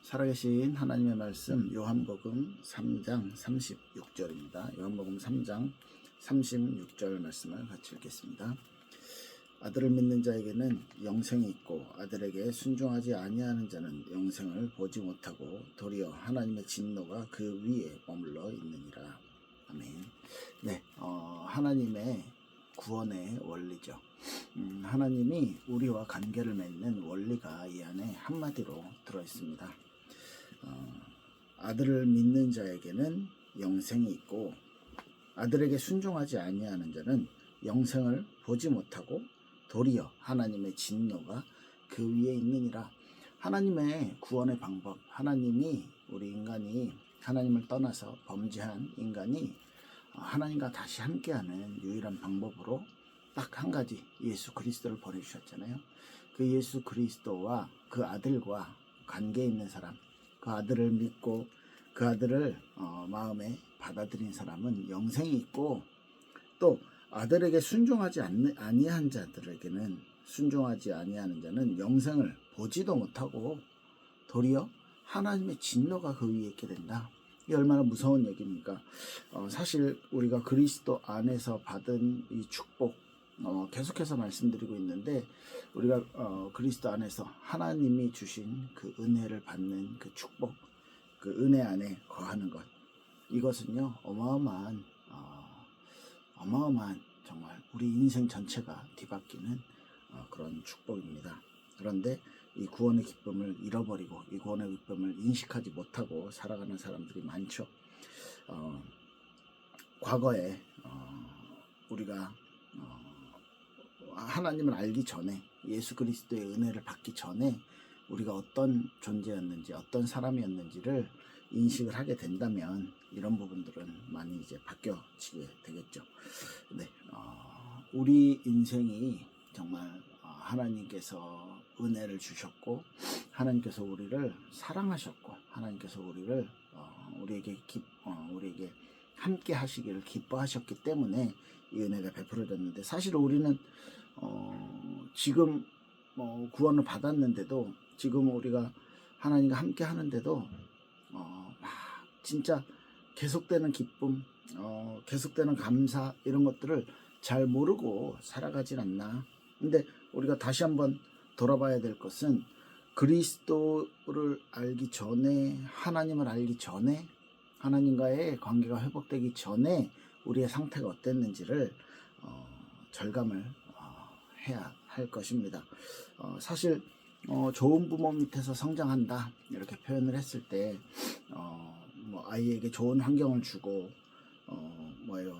살아계신 하나님의 말씀 요한복음 3장 36절입니다. 요한복음 3장 36절 말씀을 같이 읽겠습니다. 아들을 믿는 자에게는 영생이 있고 아들에게 순종하지 아니하는 자는 영생을 보지 못하고 도리어 하나님의 진노가 그 위에 머물러 있느니라. 아멘. 네, 하나님의 구원의 원리죠. 하나님이 우리와 관계를 맺는 원리가 이 안에 한마디로 들어있습니다. 아들을 믿는 자에게는 영생이 있고 아들에게 순종하지 아니하는 자는 영생을 보지 못하고 도리어 하나님의 진노가 그 위에 있느니라. 하나님의 구원의 방법, 하나님이 우리 인간이 하나님을 떠나서 범죄한 인간이 하나님과 다시 함께하는 유일한 방법으로 딱 한 가지 예수 그리스도를 보내주셨잖아요. 그 예수 그리스도와 그 아들과 관계 있는 사람, 그 아들을 믿고 그 아들을 마음에 받아들인 사람은 영생이 있고, 또 아들에게 순종하지 아니한 자들에게는, 순종하지 아니하는 자는 영생을 보지도 못하고 도리어 하나님의 진노가 그 위에 있게 된다. 이게 얼마나 무서운 얘기입니까? 사실 우리가 그리스도 안에서 받은 이 축복, 계속해서 말씀드리고 있는데, 우리가 그리스도 안에서 하나님이 주신 그 은혜를 받는 그 축복, 그 은혜 안에 거하는 것, 이것은요 어마어마한 정말 우리 인생 전체가 뒤바뀌는 그런 축복입니다. 그런데 이 구원의 기쁨을 잃어버리고 이 구원의 기쁨을 인식하지 못하고 살아가는 사람들이 많죠. 과거에 우리가 하나님을 알기 전에, 예수 그리스도의 은혜를 받기 전에 우리가 어떤 존재였는지, 어떤 사람이었는지를 인식을 하게 된다면 이런 부분들은 많이 이제 바뀌어지게 되겠죠. 네, 우리 인생이 정말 하나님께서 은혜를 주셨고, 하나님께서 우리를 사랑하셨고, 하나님께서 우리를 우리에게 함께 하시기를 기뻐하셨기 때문에 이 은혜가 베풀어졌는데, 사실 우리는 지금 구원을 받았는데도, 지금 우리가 하나님과 함께 하는데도 진짜 계속되는 기쁨, 계속되는 감사, 이런 것들을 잘 모르고 살아가질 않나. 근데 우리가 다시 한번 돌아봐야 될 것은, 그리스도를 알기 전에, 하나님을 알기 전에, 하나님과의 관계가 회복되기 전에 우리의 상태가 어땠는지를 절감을 해야 할 것입니다. 사실 좋은 부모 밑에서 성장한다, 이렇게 표현을 했을 때 아이에게 좋은 환경을 주고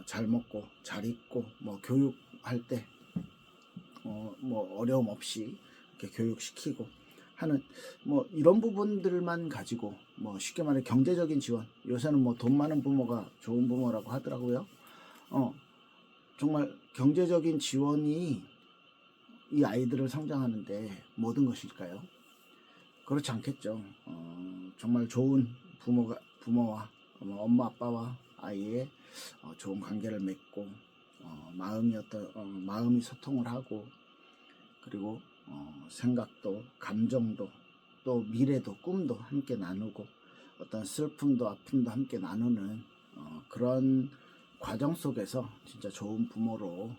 잘 먹고 잘 입고 교육할 때 어려움 없이 이렇게 교육시키고 하는 이런 부분들만 가지고, 쉽게 말해 경제적인 지원, 요새는 돈 많은 부모가 좋은 부모라고 하더라고요. 정말 경제적인 지원이 이 아이들을 성장하는데 모든 것일까요? 그렇지 않겠죠. 정말 좋은 부모와 엄마 아빠와 아이의 좋은 관계를 맺고, 마음이 소통을 하고, 그리고 생각도, 감정도, 또 미래도, 꿈도 함께 나누고, 어떤 슬픔도 아픔도 함께 나누는 그런 과정 속에서 진짜 좋은 부모로,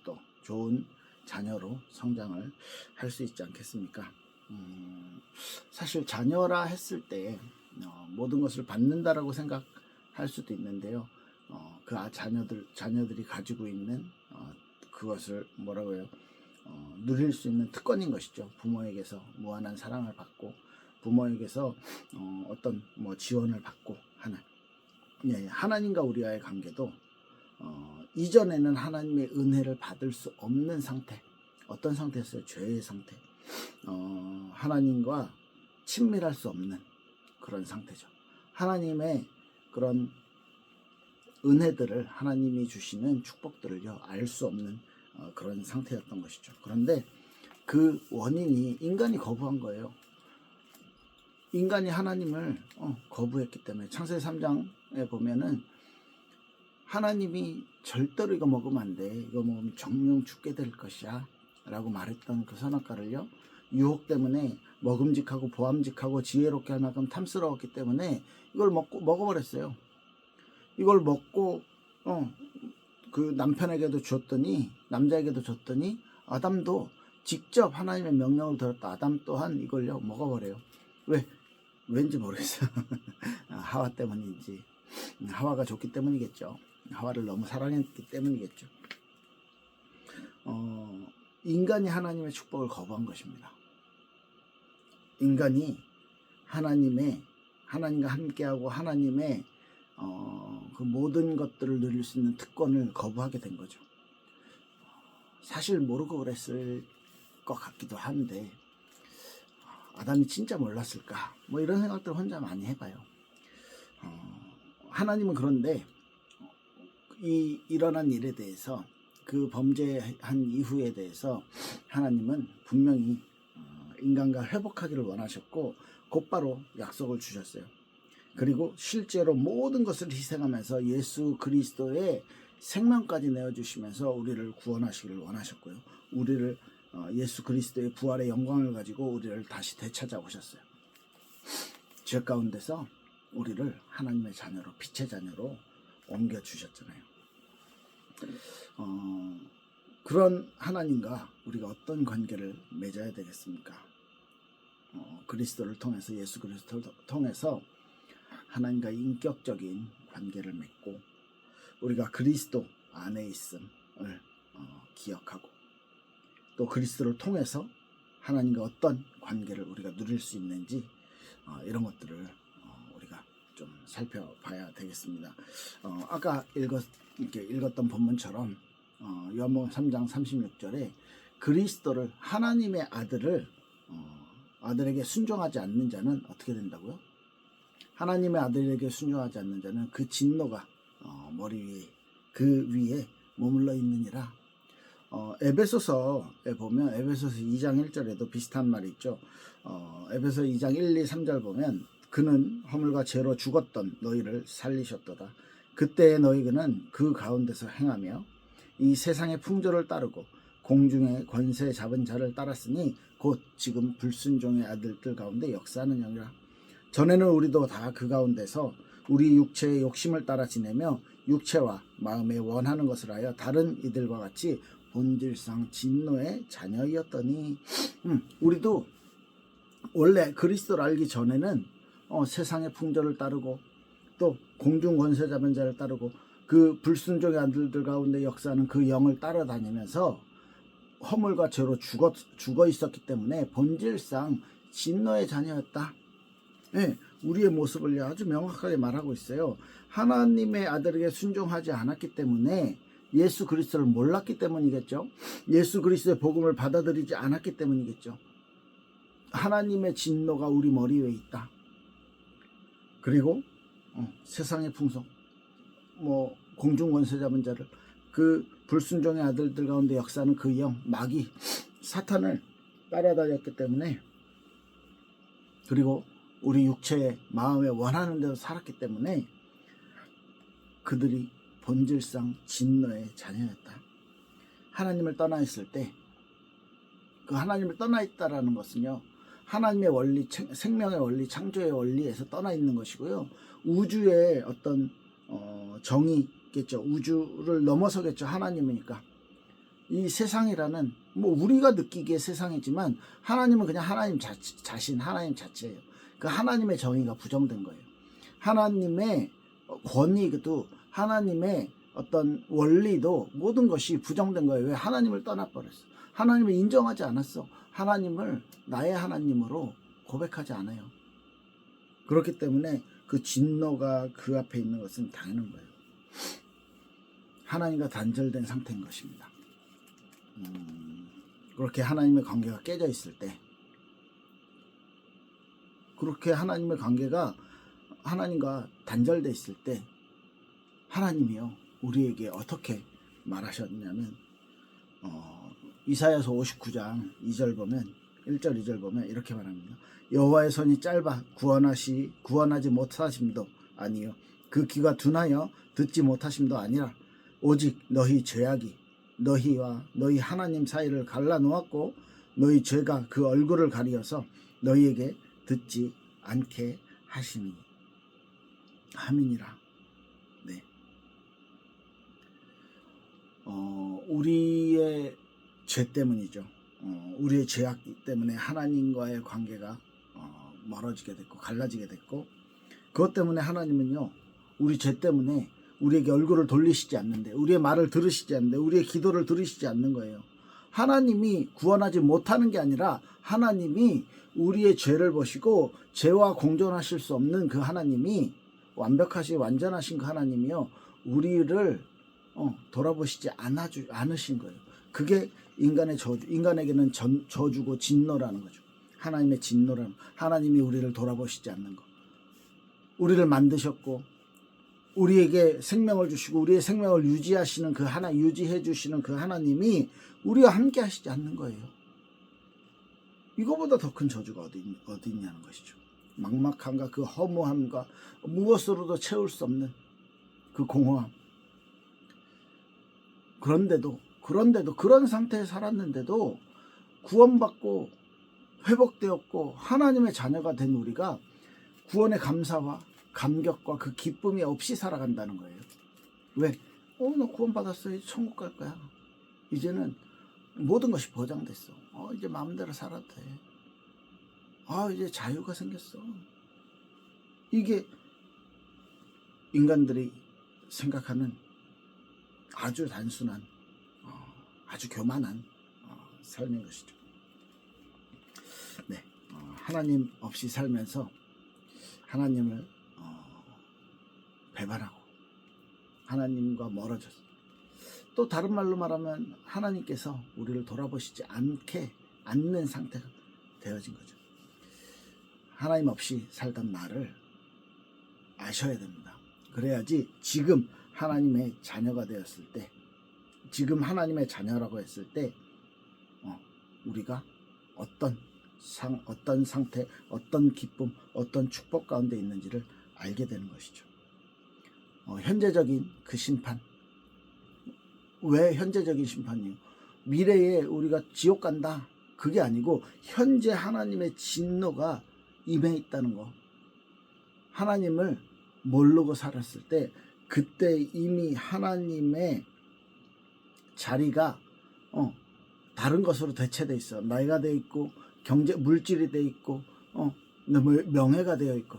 또 좋은 자녀로 성장을 할 수 있지 않겠습니까? 사실 자녀라 했을 때 모든 것을 받는다라고 생각할 수도 있는데요. 그 자녀들이 가지고 있는 그것을 누릴 수 있는 특권인 것이죠. 부모에게서 무한한 사랑을 받고, 부모에게서 어떤 지원을 받고 하는. 하나님과 우리와의 관계도 이전에는 하나님의 은혜를 받을 수 없는 상태, 어떤 상태였어요? 죄의 상태. 하나님과 친밀할 수 없는 그런 상태죠. 하나님의 그런 은혜들을, 하나님이 주시는 축복들을요 알 수 없는 그런 상태였던 것이죠. 그런데 그 원인이 인간이 거부한 거예요. 인간이 하나님을 거부했기 때문에, 창세기 3장에 보면은 하나님이 절대로 이거 먹으면 안 돼, 이거 먹으면 정령 죽게 될 것이야 라고 말했던 그 선악과를요 유혹 때문에 먹음직하고 보암직하고 지혜롭게 할 만큼 탐스러웠기 때문에 이걸 먹어버렸어요. 이걸 먹고 그 남편에게도 줬더니, 남자에게도 줬더니 아담도 직접 하나님의 명령을 들었다. 아담 또한 이걸요 먹어버려요. 왠지 모르겠어요. 하와 때문인지, 하와가 좋기 때문이겠죠. 하와를 너무 사랑했기 때문이겠죠. 인간이 하나님의 축복을 거부한 것입니다. 인간이 하나님과 함께하고 하나님의 그 모든 것들을 누릴 수 있는 특권을 거부하게 된 거죠. 사실 모르고 그랬을 것 같기도 한데, 아담이 진짜 몰랐을까? 뭐 이런 생각들 혼자 많이 해봐요. 하나님은 그런데 이 일어난 일에 대해서, 그 범죄한 이후에 대해서 하나님은 분명히 인간과 회복하기를 원하셨고 곧바로 약속을 주셨어요. 그리고 실제로 모든 것을 희생하면서 예수 그리스도의 생명까지 내어주시면서 우리를 구원하시기를 원하셨고요. 우리를 예수 그리스도의 부활의 영광을 가지고 우리를 다시 되찾아오셨어요. 죄 가운데서 우리를 하나님의 자녀로, 빛의 자녀로 옮겨주셨잖아요. 그런 하나님과 우리가 어떤 관계를 맺어야 되겠습니까? 그리스도를 통해서, 예수 그리스도를 통해서 하나님과 인격적인 관계를 맺고 우리가 그리스도 안에 있음을 기억하고, 또 그리스도를 통해서 하나님과 어떤 관계를 우리가 누릴 수 있는지 이런 것들을 우리가 좀 살펴봐야 되겠습니다. 아까 읽었던 본문처럼 요한복음 3장 36절에 그리스도를, 하나님의 아들에게 순종하지 않는 자는 어떻게 된다고요? 하나님의 아들에게 순종하지 않는 자는 그 진노가 머리 위에, 그 위에 머물러 있느니라. 에베소서에 보면, 에베소서 2장 1절에도 비슷한 말이 있죠. 에베소 2장 1, 2, 3절 보면 그는 허물과 죄로 죽었던 너희를 살리셨도다. 그때의 너희는 그 가운데서 행하며 이 세상의 풍조를 따르고 공중의 권세 잡은 자를 따랐으니 곧 지금 불순종의 아들들 가운데 역사하는 영이라. 전에는 우리도 다 그 가운데서 우리 육체의 욕심을 따라 지내며 육체와 마음에 원하는 것을 하여 다른 이들과 같이 본질상 진노의 자녀이었더니, 우리도 원래 그리스도를 알기 전에는 세상의 풍조를 따르고 또 공중 권세 잡은 자를 따르고 그 불순종의 아들들 가운데 역사하는 그 영을 따라다니면서 허물과 죄로 죽어 있었기 때문에 본질상 진노의 자녀였다. 네, 우리의 모습을 아주 명확하게 말하고 있어요. 하나님의 아들에게 순종하지 않았기 때문에, 예수 그리스도를 몰랐기 때문이겠죠. 예수 그리스도의 복음을 받아들이지 않았기 때문이겠죠. 하나님의 진노가 우리 머리 위에 있다. 그리고 세상의 풍속, 공중 권세 잡은 자를, 그 불순종의 아들들 가운데 역사하는 그 영, 마귀, 사탄을 따라다녔기 때문에, 그리고 우리 육체의 마음에 원하는 대로 살았기 때문에 그들이 본질상 진노의 자녀였다. 하나님을 떠나 있을 때, 그 하나님을 떠나 있다라는 것은요, 하나님의 원리, 생명의 원리, 창조의 원리에서 떠나 있는 것이고요, 우주의 어떤 정의겠죠. 우주를 넘어서겠죠. 하나님이니까. 이 세상이라는, 우리가 느끼기에 세상이지만 하나님은 그냥 하나님 자신, 하나님 자체예요. 그 하나님의 정의가 부정된 거예요. 하나님의 권위도, 하나님의 어떤 원리도, 모든 것이 부정된 거예요. 왜? 하나님을 떠나버렸어. 하나님을 인정하지 않았어. 하나님을 나의 하나님으로 고백하지 않아요. 그렇기 때문에 그 진노가 그 앞에 있는 것은 당연한 거예요. 하나님과 단절된 상태인 것입니다. 그렇게 하나님의 관계가 깨져 있을 때, 그렇게 하나님의 관계가 하나님과 단절돼 있을 때, 하나님이요 우리에게 어떻게 말하셨냐면, 이사야서 59장 2절 보면, 1절 2절 보면 이렇게 말합니다. 여호와의 손이 짧아 구원하지 못하심도 아니요, 그 귀가 둔하여 듣지 못하심도 아니라 오직 너희 죄악이 너희와 너희 하나님 사이를 갈라놓았고 너희 죄가 그 얼굴을 가리어서 너희에게 듣지 않게 하시니 함이니라. 네. 우리의 죄 때문이죠. 우리의 죄악 때문에 하나님과의 관계가 멀어지게 됐고 갈라지게 됐고, 그것 때문에 하나님은요, 우리 죄 때문에 우리에게 얼굴을 돌리시지 않는데, 우리의 말을 들으시지 않는데, 우리의 기도를 들으시지 않는 거예요. 하나님이 구원하지 못하는 게 아니라 하나님이 우리의 죄를 보시고 죄와 공존하실 수 없는 그 하나님이, 완벽하시 완전하신 그 하나님이요, 우리를 돌아보시지 않으신 거예요. 그게 인간의 저주, 인간에게는 저주고 진노라는 거죠. 하나님의 진노라는, 하나님이 우리를 돌아보시지 않는 거. 우리를 만드셨고 우리에게 생명을 주시고 우리의 생명을 유지하시는 그 유지해 주시는 그 하나님이 우리와 함께 하시지 않는 거예요. 이거보다 더 큰 저주가 어디 있냐는 것이죠. 막막함과 그 허무함과 무엇으로도 채울 수 없는 그 공허함. 그런데도 그런 상태에 살았는데도 구원받고 회복되었고 하나님의 자녀가 된 우리가 구원의 감사와 감격과 그 기쁨이 없이 살아간다는 거예요. 왜? 너 구원받았어. 이제 천국 갈 거야. 이제는 모든 것이 보장됐어. 이제 마음대로 살아도 돼. 이제 자유가 생겼어. 이게 인간들이 생각하는 아주 단순한, 아주 교만한 삶인 것이죠. 네, 하나님 없이 살면서 하나님을 배반하고 하나님과 멀어졌어. 또 다른 말로 말하면 하나님께서 우리를 돌아보시지 않는 상태가 되어진 거죠. 하나님 없이 살던 나를 아셔야 됩니다. 그래야지 지금 하나님의 자녀가 되었을 때, 지금 하나님의 자녀라고 했을 때 우리가 어떤 상태, 어떤 기쁨, 어떤 축복 가운데 있는지를 알게 되는 것이죠. 현재적인 그 심판. 왜 현재적인 심판이요? 미래에 우리가 지옥 간다, 그게 아니고 현재 하나님의 진노가 임해 있다는 거. 하나님을 모르고 살았을 때 그때 이미 하나님의 자리가 다른 것으로 대체돼 있어. 나이가 돼 있고 경제 물질이 돼 있고 명예가 되어 있고,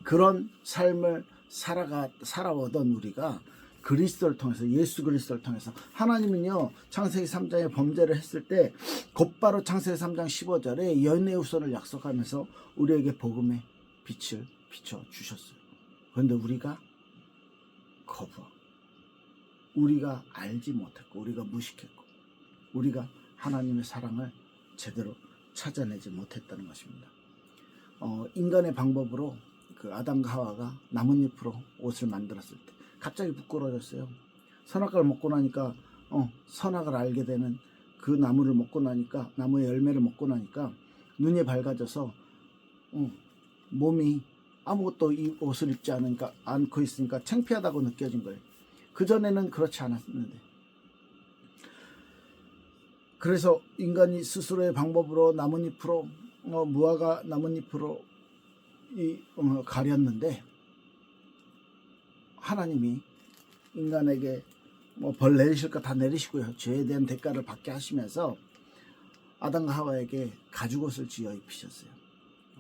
그런 삶을 살아오던 우리가 그리스도를 통해서, 예수 그리스도를 통해서, 하나님은요 창세기 3장에 범죄를 했을 때 곧바로 창세기 3장 15절에 연애 후손을 약속하면서 우리에게 복음의 빛을 비춰 주셨어요. 그런데 우리가 우리가 알지 못했고, 우리가 무식했고, 우리가 하나님의 사랑을 제대로 찾아내지 못했다는 것입니다. 인간의 방법으로 그 아담과 하와가 나뭇잎으로 옷을 만들었을 때 갑자기 부끄러워졌어요. 선악과를 먹고 나니까 선악을 알게 되는 그 나무를 먹고 나니까, 나무의 열매를 먹고 나니까 눈이 밝아져서 몸이 아무것도 이 옷을 입지 않고 있으니까 창피하다고 느껴진 거예요. 그전에는 그렇지 않았는데. 그래서 인간이 스스로의 방법으로 나뭇잎으로 무화과 나뭇잎으로 가렸는데, 하나님이 인간에게 벌 내리실 거 다 내리시고요, 죄에 대한 대가를 받게 하시면서 아담과 하와에게 가죽옷을 지어 입히셨어요.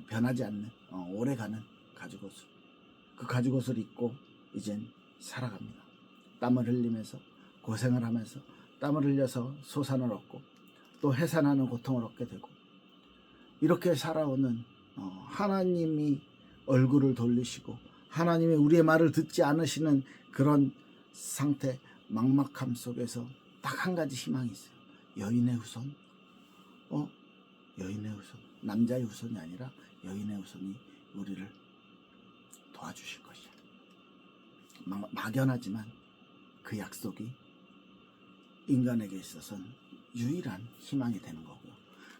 변하지 않는 오래가는 가죽옷을. 그 가죽옷을 입고 이젠 살아갑니다. 땀을 흘리면서, 고생을 하면서, 땀을 흘려서 소산을 얻고 또 해산하는 고통을 얻게 되고, 이렇게 살아오는 하나님이 얼굴을 돌리시고 하나님이 우리의 말을 듣지 않으시는 그런 상태, 막막함 속에서 딱 한 가지 희망이 있어요. 여인의 후손. 여인의 후손. 남자의 후손이 아니라 여인의 후손이 우리를 도와주실 것이야. 막연하지만 그 약속이 인간에게 있어서는 유일한 희망이 되는 거고요.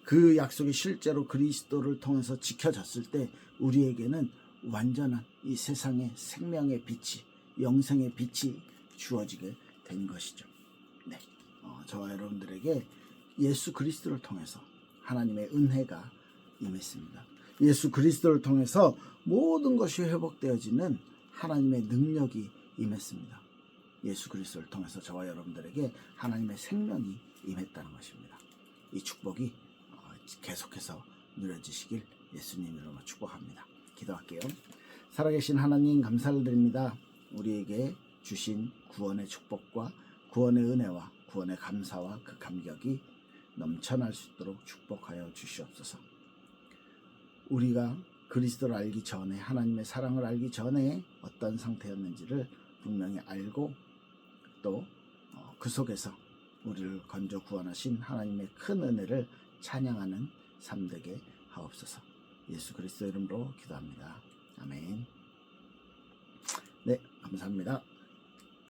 그 약속이 실제로 그리스도를 통해서 지켜졌을 때 우리에게는 완전한 이 세상의 생명의 빛이, 영생의 빛이 주어지게 된 것이죠. 네, 저와 여러분들에게 예수 그리스도를 통해서 하나님의 은혜가 임했습니다. 예수 그리스도를 통해서 모든 것이 회복되어지는 하나님의 능력이 임했습니다. 예수 그리스도를 통해서 저와 여러분들에게 하나님의 생명이 임했다는 것입니다. 이 축복이 계속해서 누려지시길 예수님 이름으로 축복합니다. 기도할게요. 살아계신 하나님 감사를 드립니다. 우리에게 주신 구원의 축복과 구원의 은혜와 구원의 감사와 그 감격이 넘쳐날 수 있도록 축복하여 주시옵소서. 우리가 그리스도를 알기 전에, 하나님의 사랑을 알기 전에 어떤 상태였는지를 분명히 알고 또 그 속에서 우리를 건져 구원하신 하나님의 큰 은혜를 찬양하는 삶 되게 하옵소서. 예수 그리스도 이름으로 기도합니다. 아멘. 네, 감사합니다.